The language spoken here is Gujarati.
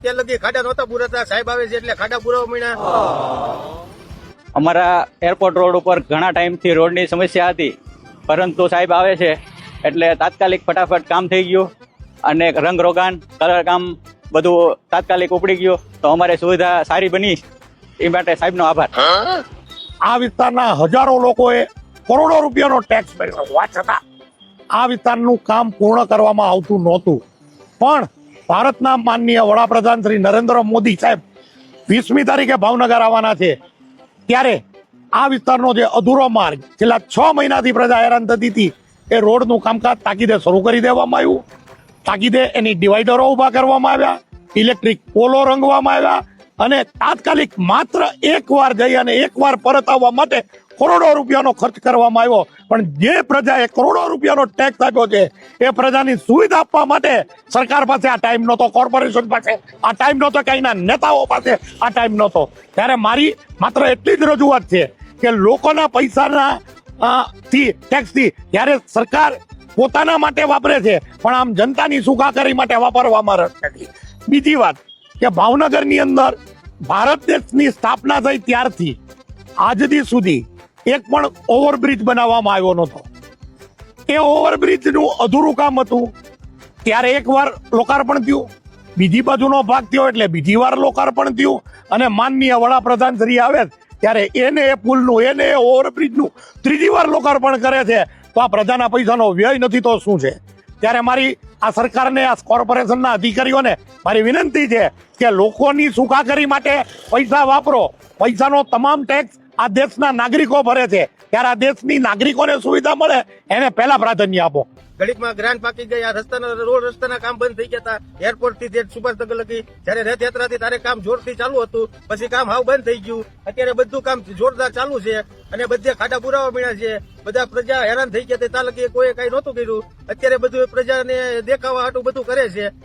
ત્યાં લગી ખાડા નહોતા પૂરાતા, સાહેબ આવે છે એટલે ખાડા પૂરવા મળ્યા. અમારા એરપોર્ટ રોડ ઉપર ઘણા ટાઈમથી રોડની સમસ્યા હતી, પરંતુ સાહેબ આવે છે એટલે તાત્કાલિક ફટાફટ કામ થઈ ગયું અને રંગરોગાન કલર કામ બધું તાત્કાલિક ઉપડી ગયું, તો અમારે સુવિધા સારી બની. એ માટે સાહેબનો આભાર. આ વિસ્તારના હજારો લોકોએ કરોડો રૂપિયાનો ટેક્સ ભર્યો હોવા છતાં આ વિસ્તારનું કામ પૂર્ણ કરવામાં આવતું નહોતું. પણ ભારતના માનનીય વડાપ્રધાન શ્રી નરેન્દ્ર મોદી સાહેબ 20મી તારીખે ભાવનગર આવવાના છે, ત્યારે આ વિસ્તારનો જે અધૂરો માર્ગ છેલ્લા 6 મહિનાથી પ્રજા હેરાન થતી હતી, એ રોડનું કામકાજ તાકીદે શરૂ કરી દેવામાં આવ્યું. તાકીદે એની ડિવાઈડરો ઉભા કરવામાં આવ્યા, ઇલેક્ટ્રિક પોલો રંગવામાં આવ્યા અને તાત્કાલિક માત્ર એકવાર જઈ અને એકવાર પરત આવવા માટે કરોડો રૂપિયાનો ખર્ચ કરવામાં આવ્યો. પણ જે પ્રજાએ કરોડો રૂપિયાનો ટેક્સ આપ્યો છે એ પ્રજાની સુવિધા આપવા માટે સરકાર પાસે આ ટાઈમ નહોતો, કોર્પોરેશન પાસે આ ટાઈમ નહોતો, કઈના નેતાઓ પાસે આ ટાઈમ નહોતો. ત્યારે મારી માત્ર એટલી જ રજૂઆત છે કે લોકોના પૈસાના ટેક્સથી જ્યારે સરકાર પોતાના માટે વાપરે છે, પણ આમ જનતાની સુખાકારી માટે વાપરવામાં રસ નથી. બીજી વાત કે ભાવનગરની અંદર ભારત દેશની સ્થાપના થઈ ત્યારથી આજ દી સુધી એક પણ ઓવરબ્રિજ બનાવવામાં આવ્યો નહોતો. એ ઓવરબ્રિજનું અધૂરું કામ હતું, ત્યારે એકવાર લોકાર્પણ થયું, બીજી બાજુનો ભાગ થયો એટલે બીજી વાર લોકાર્પણ થયું અને માનનીય વડાપ્રધાન શ્રી આવે ત્યારે એને એ પુલનું, એને એ ઓવરબ્રિજનું ત્રીજી વાર લોકાર્પણ કરે છે. તો આ પ્રજાના પૈસાનો વ્યય નથી તો શું છે? ત્યારે મારી આ સરકારને, આ કોર્પોરેશનના અધિકારીઓને મારી વિનંતી છે કે લોકોની સુખાકારી માટે પૈસા વાપરો. પૈસાનો તમામ ટેક્સ આ દેશના નાગરિકો ભરે છે, ત્યારે આ દેશની નાગરિકોને સુવિધા મળે એને પહેલા પ્રાધાન્ય આપો. ઘડીકમાં ગ્રાન્ટ પાકી ગયા, રોડ રસ્તાના કામ બંધ થઈ ગયા હતા. એરપોર્ટ થી સુભાષનગર લગી જયારે રથયાત્રા હતી ત્યારે કામ જોરથી ચાલુ હતું, પછી કામ હાવ બંધ થઈ ગયું. અત્યારે બધું કામ જોરદાર ચાલુ છે અને બધે ખાડા પુરાવા મળ્યા છે. બધા પ્રજા હેરાન થઈ ગયા, ત્યાં લગી કોઈ કઈ નહોતું કર્યું. અત્યારે બધું પ્રજાને દેખાવા હાટું બધું કરે છે.